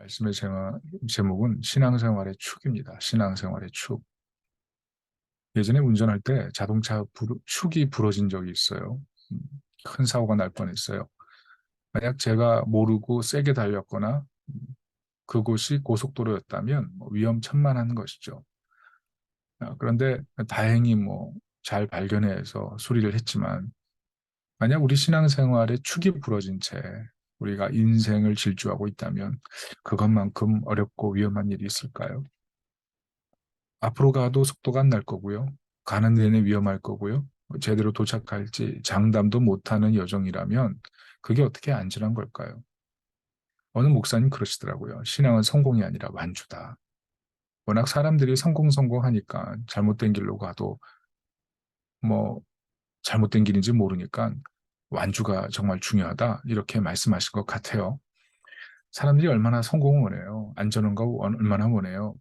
말씀의 제목은 신앙생활의 축입니다. 신앙생활의 축. 예전에 운전할 때 자동차 축이 부러진 적이 있어요. 음, 큰 사고가 날 뻔했어요. 만약 제가 모르고 세게 달렸거나 그곳이 고속도로였다면 위험천만한 것이죠. 그런데 다행히 잘 발견해서 수리를 했지만 만약 우리 신앙생활의 축이 부러진 채 우리가 인생을 질주하고 있다면 그것만큼 어렵고 위험한 일이 있을까요? 앞으로 가도 속도가 안 날 거고요. 가는 내내 위험할 거고요. 제대로 도착할지 장담도 못하는 여정이라면 그게 어떻게 안전한 걸까요? 어느 목사님 그러시더라고요. 신앙은 성공이 아니라 완주다. 워낙 사람들이 성공하니까 잘못된 길로 가도 뭐 잘못된 길인지 모르니까 완주가 정말 중요하다. 이렇게 말씀하신 것 같아요. 사람들이 얼마나 성공을 원해요. 안전한 거 얼마나 원해요.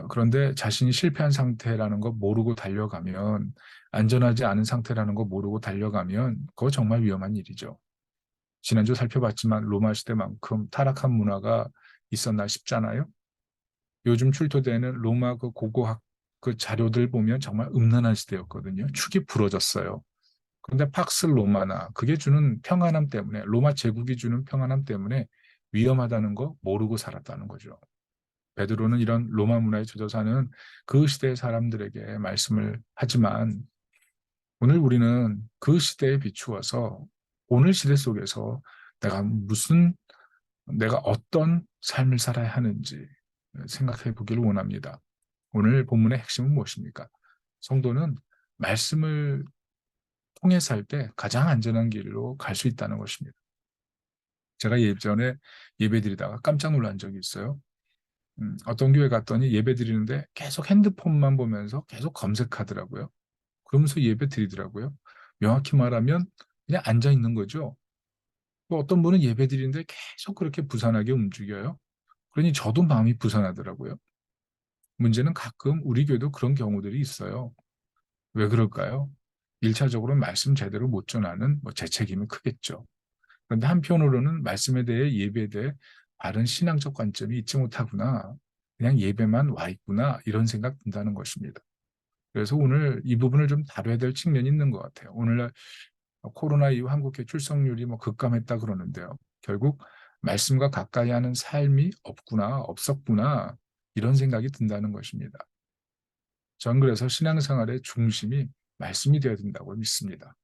그런데 자신이 실패한 상태라는 거 모르고 달려가면, 안전하지 않은 상태라는 거 모르고 달려가면, 그거 정말 위험한 일이죠. 지난주 살펴봤지만 로마 시대만큼 타락한 문화가 있었나 싶잖아요. 요즘 출토되는 로마 그 고고학 그 자료들 보면 정말 음란한 시대였거든요. 축이 부러졌어요. 그런데 팍스 로마나 그게 주는 평안함 때문에, 로마 제국이 주는 평안함 때문에 위험하다는 거 모르고 살았다는 거죠. 베드로는 이런 로마 문화에 젖어 사는 그 시대의 사람들에게 말씀을 하지만 오늘 우리는 그 시대에 비추어서 오늘 시대 속에서 내가 내가 어떤 삶을 살아야 하는지 생각해 보기를 원합니다. 오늘 본문의 핵심은 무엇입니까? 성도는 말씀을 통해 살 때 가장 안전한 길로 갈 수 있다는 것입니다. 제가 예전에 예배 드리다가 깜짝 놀란 적이 있어요. 어떤 교회 갔더니 예배 드리는데 계속 핸드폰만 보면서 계속 검색하더라고요. 그러면서 예배 드리더라고요. 명확히 말하면 그냥 앉아 있는 거죠. 또 어떤 분은 예배 드리는데 계속 그렇게 부산하게 움직여요. 그러니 저도 마음이 부산하더라고요. 문제는 가끔 우리 교회도 그런 경우들이 있어요. 왜 그럴까요? 1차적으로 말씀 제대로 못 전하는 제 책임이 크겠죠. 그런데 한편으로는 말씀에 대해 예배에 대해 바른 신앙적 관점이 있지 못하구나. 그냥 예배만 와 있구나. 이런 생각 든다는 것입니다. 그래서 오늘 이 부분을 좀 다뤄야 될 측면이 있는 것 같아요. 오늘날 코로나 이후 한국의 출생률이 급감했다 그러는데요. 결국 말씀과 가까이 하는 삶이 없구나, 없었구나. 이런 생각이 든다는 것입니다. 전 그래서 신앙생활의 중심이 말씀이 되어야 된다고 믿습니다.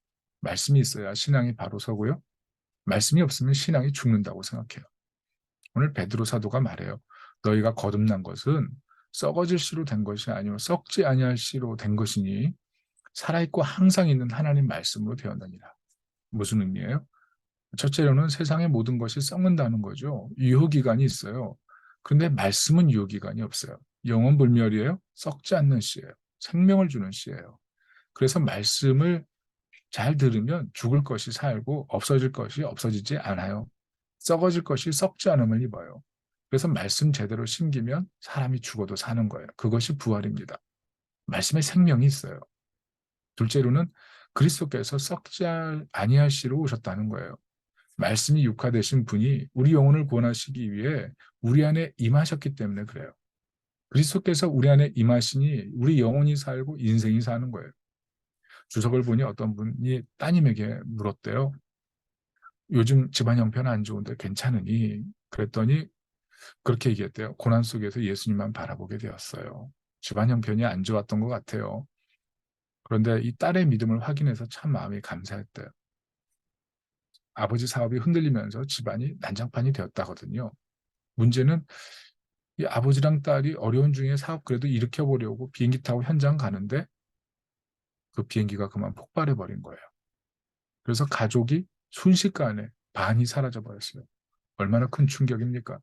말씀이 있어야 신앙이 바로 서고요. 말씀이 없으면 신앙이 죽는다고 생각해요. 오늘 베드로 사도가 말해요. 너희가 거듭난 것은 썩어질 씨로 된 것이 아니요 썩지 아니할 씨로 된 것이니 살아있고 항상 있는 하나님 말씀으로 되었느니라. 무슨 의미예요? 첫째로는 세상의 모든 것이 썩는다는 거죠. 유효기간이 있어요. 그런데 말씀은 유효기간이 없어요. 영원불멸이에요. 썩지 않는 씨예요. 생명을 주는 씨예요. 그래서 말씀을 잘 들으면 죽을 것이 살고 없어질 것이 없어지지 않아요. 썩어질 것이 썩지 않음을 입어요. 그래서 말씀 제대로 심기면 사람이 죽어도 사는 거예요. 그것이 부활입니다. 말씀에 생명이 있어요. 둘째로는 그리스도께서 썩지 아니할 시로 오셨다는 거예요. 말씀이 육화되신 분이 우리 영혼을 구원하시기 위해 우리 안에 임하셨기 때문에 그래요. 그리스도께서 우리 안에 임하시니 우리 영혼이 살고 인생이 사는 거예요. 주석을 보니 어떤 분이 따님에게 물었대요. 요즘 집안 형편 안 좋은데 괜찮으니? 그랬더니 그렇게 얘기했대요. 고난 속에서 예수님만 바라보게 되었어요. 집안 형편이 안 좋았던 것 같아요. 그런데 이 딸의 믿음을 확인해서 참 마음이 감사했대요. 아버지 사업이 흔들리면서 집안이 난장판이 되었다거든요. 문제는 이 아버지랑 딸이 어려운 중에 사업 그래도 일으켜보려고 비행기 타고 현장 가는데 그 비행기가 그만 폭발해버린 거예요. 그래서 가족이 순식간에 반이 사라져버렸어요. 얼마나 큰 충격입니까?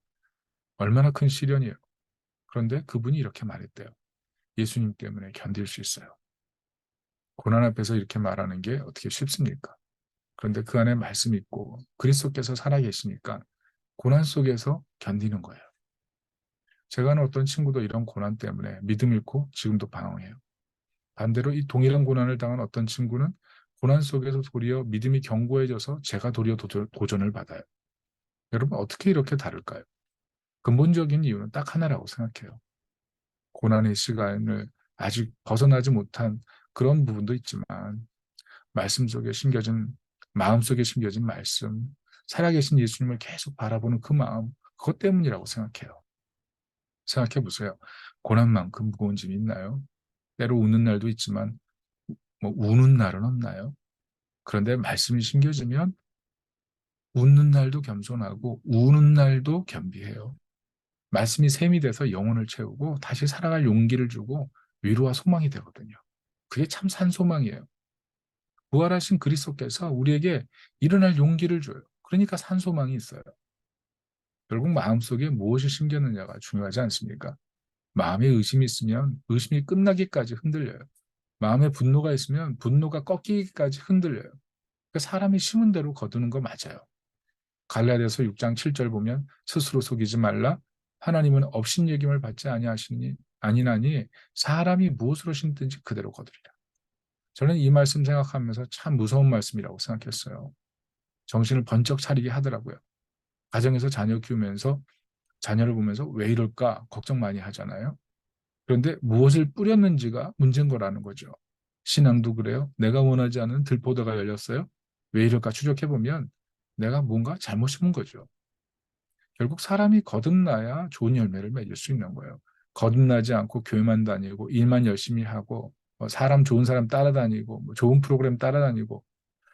얼마나 큰 시련이에요. 그런데 그분이 이렇게 말했대요. 예수님 때문에 견딜 수 있어요. 고난 앞에서 이렇게 말하는 게 어떻게 쉽습니까? 그런데 그 안에 말씀이 있고 그리스도께서 살아계시니까 고난 속에서 견디는 거예요. 제가 아는 어떤 친구도 이런 고난 때문에 믿음 잃고 지금도 방황해요. 반대로 이 동일한 고난을 당한 어떤 친구는 고난 속에서 도리어 믿음이 견고해져서 제가 도리어 도전을 받아요. 여러분 어떻게 이렇게 다를까요? 근본적인 이유는 딱 하나라고 생각해요. 고난의 시간을 아직 벗어나지 못한 그런 부분도 있지만 말씀 속에 심겨진 마음 속에 심겨진 말씀, 살아계신 예수님을 계속 바라보는 그 마음, 그것 때문이라고 생각해요. 생각해 보세요. 고난만큼 무거운 짐이 있나요? 때로 웃는 날도 있지만 뭐 우는 날은 없나요? 그런데 말씀이 심겨지면 웃는 날도 겸손하고 우는 날도 겸비해요. 말씀이 샘이 돼서 영혼을 채우고 다시 살아갈 용기를 주고 위로와 소망이 되거든요. 그게 참 산소망이에요. 부활하신 그리스도께서 우리에게 일어날 용기를 줘요. 그러니까 산소망이 있어요. 결국 마음속에 무엇이 심겼느냐가 중요하지 않습니까? 마음에 의심이 있으면 의심이 끝나기까지 흔들려요. 마음에 분노가 있으면 분노가 꺾이기까지 흔들려요. 그러니까 사람이 심은 대로 거두는 거 맞아요. 갈라디아서 6장 7절 보면 스스로 속이지 말라. 하나님은 업신여김을 받지 아니하시니 아니나니 사람이 무엇으로 심든지 그대로 거두리라. 저는 이 말씀 생각하면서 참 무서운 말씀이라고 생각했어요. 정신을 번쩍 차리게 하더라고요. 가정에서 자녀 키우면서 자녀를 보면서 왜 이럴까 걱정 많이 하잖아요. 그런데 무엇을 뿌렸는지가 문제인 거라는 거죠. 신앙도 그래요. 내가 원하지 않은 들포도가 열렸어요. 왜 이럴까 추적해보면 내가 뭔가 잘못 심은 거죠. 결국 사람이 거듭나야 좋은 열매를 맺을 수 있는 거예요. 거듭나지 않고 교회만 다니고 일만 열심히 하고 사람 좋은 사람 따라다니고 좋은 프로그램 따라다니고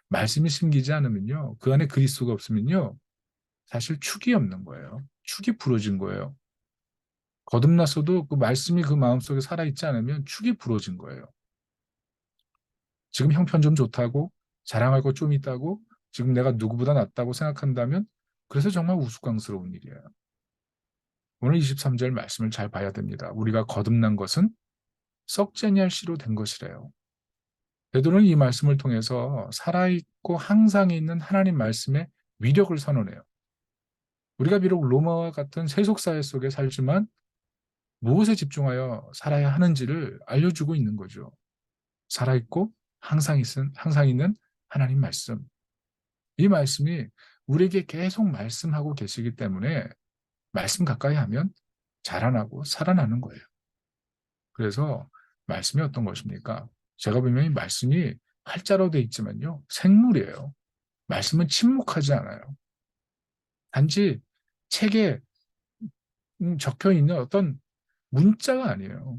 말씀이 심기지 않으면요. 그 안에 그리스도가 없으면요. 사실 축이 없는 거예요. 축이 부러진 거예요. 거듭났어도 그 말씀이 그 마음속에 살아있지 않으면 축이 부러진 거예요. 지금 형편 좀 좋다고 자랑할 것 좀 있다고 지금 내가 누구보다 낫다고 생각한다면 그래서 정말 우스꽝스러운 일이에요. 오늘 23절 말씀을 잘 봐야 됩니다. 우리가 거듭난 것은 썩지 아니할 씨로 된 것이래요. 베드로는 이 말씀을 통해서 살아있고 항상 있는 하나님 말씀의 위력을 선언해요. 우리가 비록 로마와 같은 세속사회 속에 살지만 무엇에 집중하여 살아야 하는지를 알려주고 있는 거죠. 살아있고 항상 있는 하나님 말씀. 이 말씀이 우리에게 계속 말씀하고 계시기 때문에 말씀 가까이 하면 자라나고 살아나는 거예요. 그래서 말씀이 어떤 것입니까? 제가 보면 이 말씀이 활자로 돼 있지만요. 생물이에요. 말씀은 침묵하지 않아요. 단지 책에 적혀 있는 어떤 문자가 아니에요.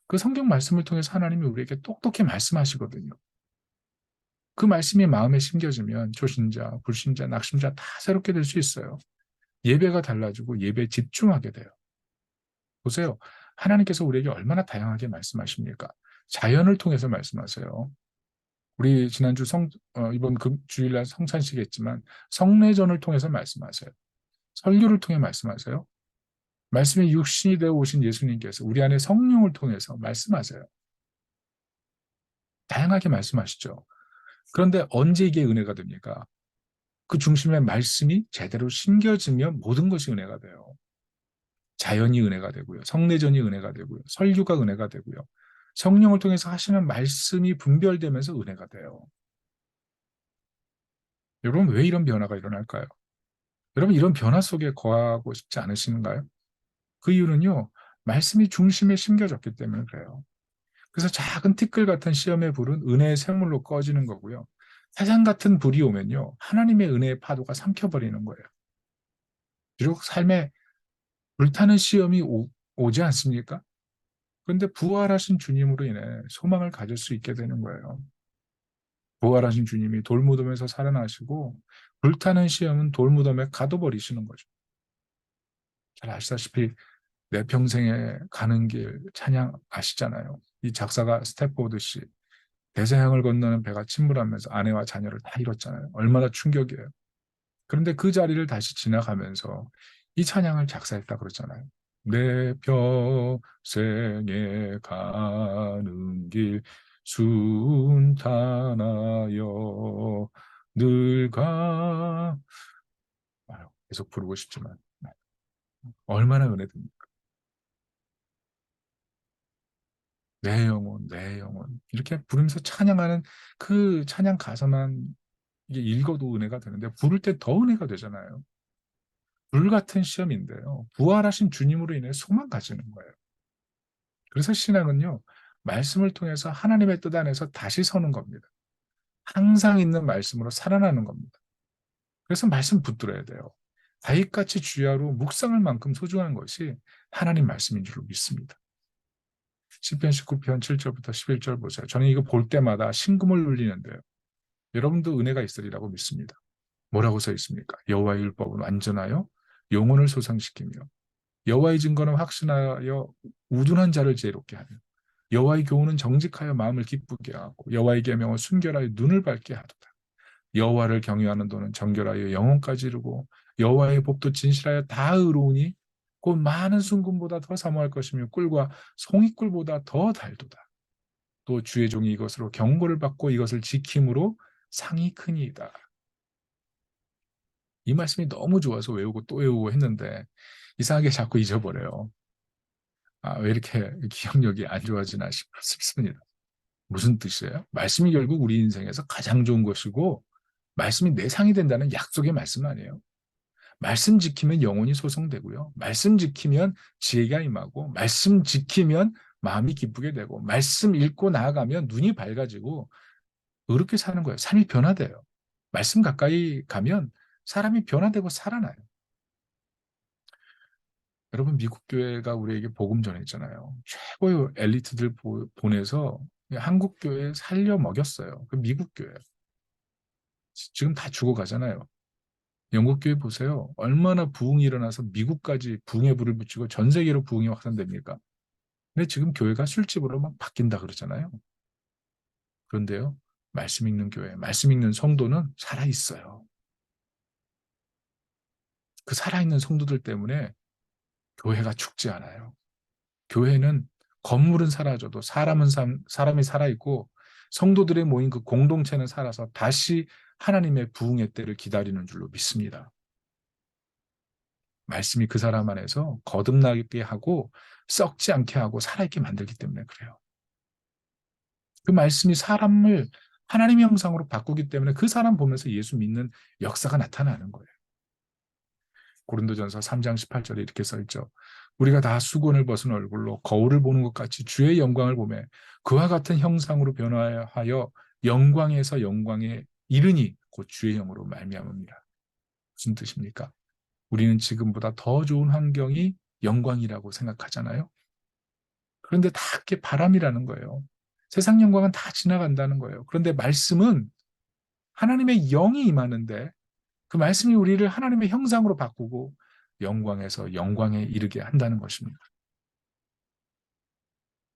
그 성경 말씀을 통해서 하나님이 우리에게 똑똑히 말씀하시거든요. 그 말씀이 마음에 심겨지면 초신자, 불신자, 낙심자 다 새롭게 될 수 있어요. 예배가 달라지고 예배에 집중하게 돼요. 보세요. 하나님께서 우리에게 얼마나 다양하게 말씀하십니까? 자연을 통해서 말씀하세요. 우리 지난주 이번 주일날 성찬식 했지만 성례전을 통해서 말씀하세요. 설교를 통해 말씀하세요. 말씀이 육신이 되어 오신 예수님께서 우리 안에 성령을 통해서 말씀하세요. 다양하게 말씀하시죠. 그런데 언제 이게 은혜가 됩니까? 그 중심에 말씀이 제대로 심겨지면 모든 것이 은혜가 돼요. 자연이 은혜가 되고요. 성례전이 은혜가 되고요. 설교가 은혜가 되고요. 성령을 통해서 하시는 말씀이 분별되면서 은혜가 돼요. 여러분 왜 이런 변화가 일어날까요? 여러분 이런 변화 속에 거하고 싶지 않으신가요? 그 이유는요. 말씀이 중심에 심겨졌기 때문에 그래요. 그래서 작은 티끌 같은 시험의 불은 은혜의 샘물로 꺼지는 거고요. 태산 같은 불이 오면요. 하나님의 은혜의 파도가 삼켜버리는 거예요. 비록 삶에 불타는 시험이 오지 않습니까? 그런데 부활하신 주님으로 인해 소망을 가질 수 있게 되는 거예요. 부활하신 주님이 돌무덤에서 살아나시고 불타는 시험은 돌무덤에 가둬버리시는 거죠. 잘 아시다시피 내 평생에 가는 길 찬양 아시잖아요. 이 작사가 스텝보드 씨 대서양을 건너는 배가 침몰하면서 아내와 자녀를 다 잃었잖아요. 얼마나 충격이에요. 그런데 그 자리를 다시 지나가면서 이 찬양을 작사했다 그러잖아요. 내 평생에 가는 길 순탄하여 늘 가. 계속 부르고 싶지만 얼마나 은혜됩니까? 내 영혼, 내 영혼 이렇게 부르면서 찬양하는 그 찬양 가사만 이게 읽어도 은혜가 되는데 부를 때 더 은혜가 되잖아요. 불같은 시험인데요. 부활하신 주님으로 인해 소망 가지는 거예요. 그래서 신앙은요, 말씀을 통해서 하나님의 뜻 안에서 다시 서는 겁니다. 항상 있는 말씀으로 살아나는 겁니다. 그래서 말씀 붙들어야 돼요. 다윗같이 주야로 묵상할 만큼 소중한 것이 하나님 말씀인 줄로 믿습니다. 시편 19편 7절부터 11절 보세요. 저는 이거 볼 때마다 심금을 울리는데요. 여러분도 은혜가 있으리라고 믿습니다. 뭐라고 써 있습니까? 여호와의 율법은 완전하여 영혼을 소상시키며 여호와의 증거는 확신하여 우둔한 자를 지혜롭게 하며 여호와의 교훈은 정직하여 마음을 기쁘게 하고 여호와의 계명은 순결하여 눈을 밝게 하도다. 여호와를 경유하는 도는 정결하여 영혼까지 이르고 여호와의 법도 진실하여 다 의로우니 곧 많은 순금보다 더 사모할 것이며 꿀과 송이꿀보다 더 달도다. 또 주의 종이 이것으로 경고를 받고 이것을 지킴으로 상이 크니이다. 이 말씀이 너무 좋아서 외우고 또 외우고 했는데 이상하게 자꾸 잊어버려요. 왜 이렇게 기억력이 안 좋아지나 싶습니다. 무슨 뜻이에요? 말씀이 결국 우리 인생에서 가장 좋은 것이고 말씀이 내 상이 된다는 약속의 말씀 아니에요. 말씀 지키면 영혼이 소성되고요. 말씀 지키면 지혜가 임하고 말씀 지키면 마음이 기쁘게 되고 말씀 읽고 나아가면 눈이 밝아지고 그렇게 사는 거예요. 삶이 변화돼요. 말씀 가까이 가면 사람이 변화되고 살아나요. 여러분 미국 교회가 우리에게 복음 전했잖아요. 최고의 엘리트들 보내서 한국 교회 살려 먹였어요. 그 미국 교회. 지금 다 죽어가잖아요. 영국 교회 보세요. 얼마나 부흥이 일어나서 미국까지 부흥의 불을 붙이고 전 세계로 부흥이 확산됩니까? 근데 지금 교회가 술집으로 막 바뀐다 그러잖아요. 그런데요. 말씀 읽는 교회, 말씀 읽는 성도는 살아있어요. 그 살아있는 성도들 때문에 교회가 죽지 않아요. 교회는 건물은 사라져도 사람이 살아있고 성도들의 모인 그 공동체는 살아서 다시 하나님의 부흥의 때를 기다리는 줄로 믿습니다. 말씀이 그 사람 안에서 거듭나게 하고 썩지 않게 하고 살아있게 만들기 때문에 그래요. 그 말씀이 사람을 하나님의 형상으로 바꾸기 때문에 그 사람 보면서 예수 믿는 역사가 나타나는 거예요. 고린도전서 3장 18절에 이렇게 써있죠. 우리가 다 수건을 벗은 얼굴로 거울을 보는 것 같이 주의 영광을 보며 그와 같은 형상으로 변화하여 영광에서 영광에 이르니 곧 주의 영으로 말미암습니다. 무슨 뜻입니까? 우리는 지금보다 더 좋은 환경이 영광이라고 생각하잖아요. 그런데 다 그게 바람이라는 거예요. 세상 영광은 다 지나간다는 거예요. 그런데 말씀은 하나님의 영이 임하는데 그 말씀이 우리를 하나님의 형상으로 바꾸고 영광에서 영광에 이르게 한다는 것입니다.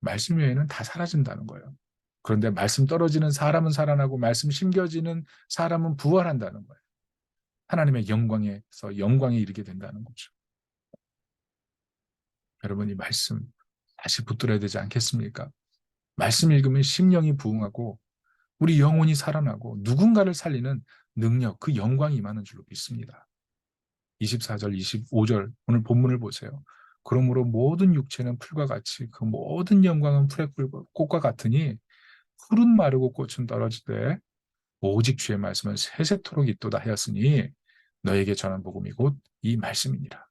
말씀 외에는 다 사라진다는 거예요. 그런데 말씀 떨어지는 사람은 살아나고 말씀 심겨지는 사람은 부활한다는 거예요. 하나님의 영광에서 영광에 이르게 된다는 거죠. 여러분 이 말씀 다시 붙들어야 되지 않겠습니까? 말씀 읽으면 심령이 부흥하고 우리 영혼이 살아나고 누군가를 살리는 능력, 그 영광이 임하는 줄로 믿습니다. 24절, 25절 오늘 본문을 보세요. 그러므로 모든 육체는 풀과 같이 그 모든 영광은 풀의 꽃과 같으니 풀은 마르고 꽃은 떨어지되 오직 주의 말씀은 세세토록 있도다 하였으니 너에게 전한 복음이 곧 이 말씀이니라.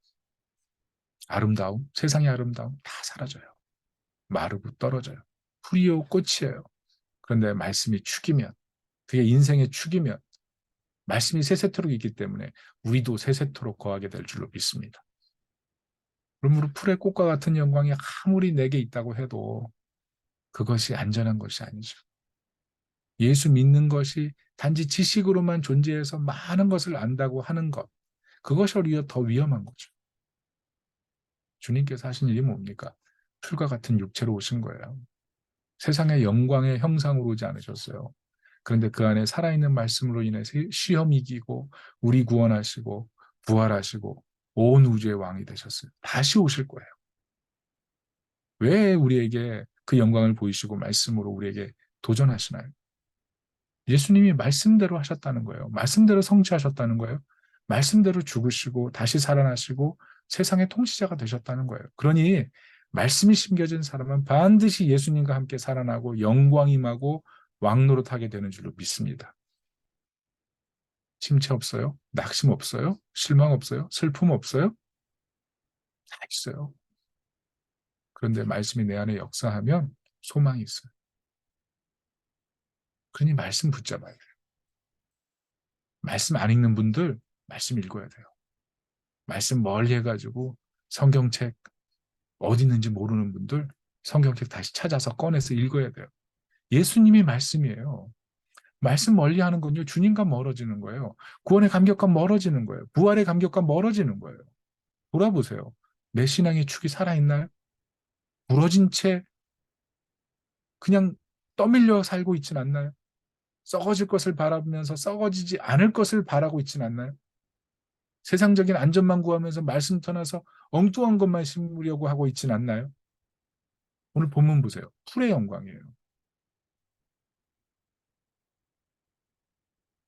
아름다움, 세상의 아름다움 다 사라져요. 마르고 떨어져요. 풀이요 꽃이에요. 그런데 말씀이 축이면 그게 인생의 축이면 말씀이 세세토록 있기 때문에 우리도 세세토록 거하게 될 줄로 믿습니다. 그러므로 풀의 꽃과 같은 영광이 아무리 내게 있다고 해도 그것이 안전한 것이 아니죠. 예수 믿는 것이 단지 지식으로만 존재해서 많은 것을 안다고 하는 것, 그것이 오히려 더 위험한 거죠. 주님께서 하신 일이 뭡니까? 풀과 같은 육체로 오신 거예요. 세상의 영광의 형상으로 오지 않으셨어요. 그런데 그 안에 살아있는 말씀으로 인해서 시험 이기고 우리 구원하시고 부활하시고 온 우주의 왕이 되셨어요. 다시 오실 거예요. 왜 우리에게 그 영광을 보이시고 말씀으로 우리에게 도전하시나요? 예수님이 말씀대로 하셨다는 거예요. 말씀대로 성취하셨다는 거예요. 말씀대로 죽으시고 다시 살아나시고 세상의 통치자가 되셨다는 거예요. 그러니 말씀이 심겨진 사람은 반드시 예수님과 함께 살아나고 영광임하고 왕노릇하게 되는 줄로 믿습니다. 침체 없어요? 낙심 없어요? 실망 없어요? 슬픔 없어요? 다 있어요. 그런데 말씀이 내 안에 역사하면 소망이 있어요. 그러니 말씀 붙잡아야 돼요. 말씀 안 읽는 분들 말씀 읽어야 돼요. 말씀 멀리 해가지고 성경책 어디 있는지 모르는 분들 성경책 다시 찾아서 꺼내서 읽어야 돼요. 예수님이 말씀이에요. 말씀 멀리 하는 건요, 주님과 멀어지는 거예요. 구원의 감격과 멀어지는 거예요. 부활의 감격과 멀어지는 거예요. 돌아보세요. 내 신앙의 축이 살아있나요? 부러진 채 그냥 떠밀려 살고 있진 않나요? 썩어질 것을 바라보면서 썩어지지 않을 것을 바라고 있진 않나요? 세상적인 안전만 구하면서 말씀 떠나서 엉뚱한 것만 심으려고 하고 있진 않나요? 오늘 본문 보세요. 풀의 영광이에요.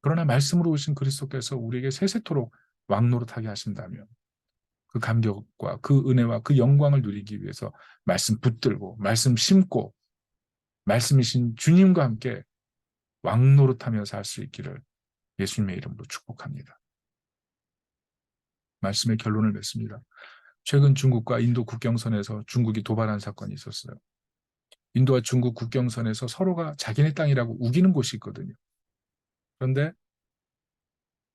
그러나 말씀으로 오신 그리스도께서 우리에게 세세토록 왕노릇하게 하신다면 그 감격과 그 은혜와 그 영광을 누리기 위해서 말씀 붙들고 말씀 심고 말씀이신 주님과 함께 왕노릇하며 살 수 있기를 예수님의 이름으로 축복합니다. 말씀의 결론을 맺습니다. 최근 중국과 인도 국경선에서 중국이 도발한 사건이 있었어요. 인도와 중국 국경선에서 서로가 자기네 땅이라고 우기는 곳이 있거든요. 그런데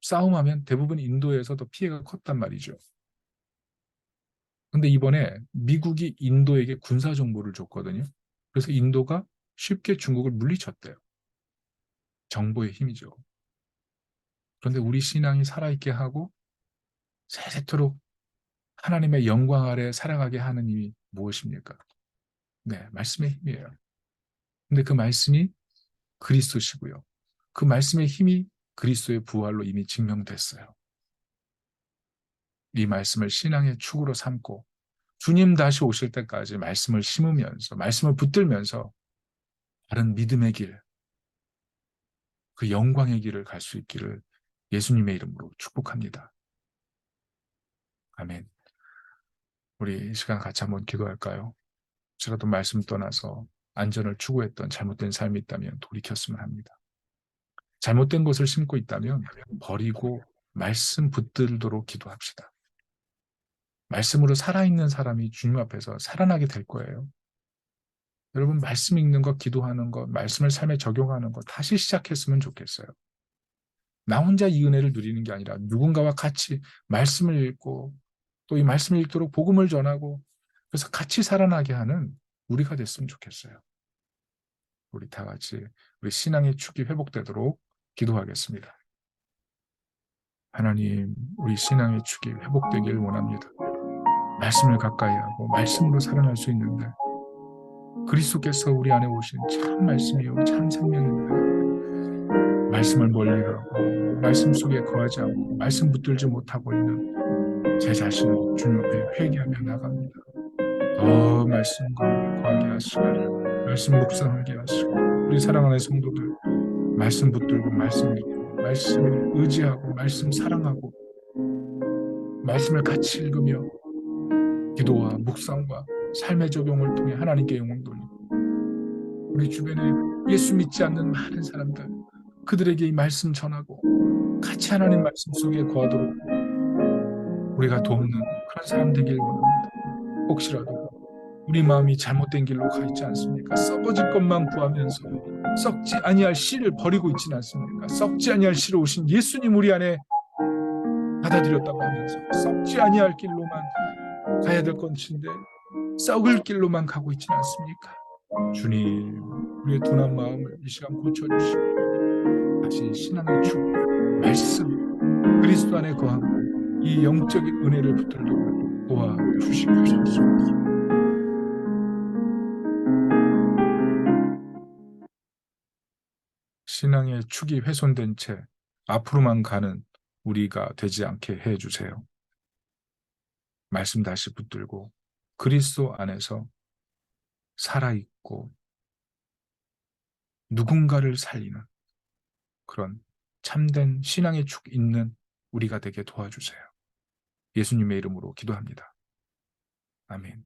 싸움하면 대부분 인도에서 더 피해가 컸단 말이죠. 근데 이번에 미국이 인도에게 군사 정보를 줬거든요. 그래서 인도가 쉽게 중국을 물리쳤대요. 정보의 힘이죠. 그런데 우리 신앙이 살아있게 하고 세세토록 하나님의 영광 아래 살아가게 하는 힘이 무엇입니까? 네, 말씀의 힘이에요. 근데 그 말씀이 그리스도시고요. 그 말씀의 힘이 그리스도의 부활로 이미 증명됐어요. 이 말씀을 신앙의 축으로 삼고 주님 다시 오실 때까지 말씀을 심으면서 말씀을 붙들면서 다른 믿음의 길, 그 영광의 길을 갈 수 있기를 예수님의 이름으로 축복합니다. 아멘. 우리 이 시간 같이 한번 기도할까요? 혹시라도 말씀 떠나서 안전을 추구했던 잘못된 삶이 있다면 돌이켰으면 합니다. 잘못된 것을 심고 있다면 버리고 말씀 붙들도록 기도합시다. 말씀으로 살아있는 사람이 주님 앞에서 살아나게 될 거예요. 여러분 말씀 읽는 것, 기도하는 것, 말씀을 삶에 적용하는 것 다시 시작했으면 좋겠어요. 나 혼자 이 은혜를 누리는 게 아니라 누군가와 같이 말씀을 읽고 또 이 말씀을 읽도록 복음을 전하고 그래서 같이 살아나게 하는 우리가 됐으면 좋겠어요. 우리 다 같이 우리 신앙의 축이 회복되도록 기도하겠습니다. 하나님, 우리 신앙의 축이 회복되길 원합니다. 말씀을 가까이 하고 말씀으로 살아날 수 있는데 그리스도께서 우리 안에 오신 참 말씀이요 참 생명인데 말씀을 멀리하고 말씀 속에 거하지 않고 말씀 붙들지 못하고 있는 제 자신을 주님 앞에 회개하며 나갑니다. 더 말씀과 거하게 하시고 말씀 묵상하게 하시고 우리 사랑하는 성도들 말씀 붙들고 말씀 믿고 말씀 의지하고 말씀 사랑하고 말씀을 같이 읽으며 기도와 묵상과 삶의 적용을 통해 하나님께 영광 돌리고 우리 주변에 예수 믿지 않는 많은 사람들 그들에게 이 말씀 전하고 같이 하나님 말씀 속에 거하도록 우리가 돕는 그런 사람 되길 원합니다. 혹시라도 우리 마음이 잘못된 길로 가 있지 않습니까? 썩어질 것만 구하면서 썩지 아니할 씨를 버리고 있지는 않습니까? 썩지 아니할 씨로 오신 예수님 우리 안에 받아들였다고 하면서 썩지 아니할 길로만 가야 될 것인데 썩을 길로만 가고 있지는 않습니까? 주님, 우리의 둔한 마음을 이 시간 고쳐주시고 다시 신앙의 축, 말씀, 그리스도 안에 거하고 이 영적인 은혜를 붙들도록 도와주시옵소서. 신앙의 축이 훼손된 채 앞으로만 가는 우리가 되지 않게 해주세요. 말씀 다시 붙들고 그리스도 안에서 살아있고 누군가를 살리는 그런 참된 신앙의 축 있는 우리가 되게 도와주세요. 예수님의 이름으로 기도합니다. 아멘.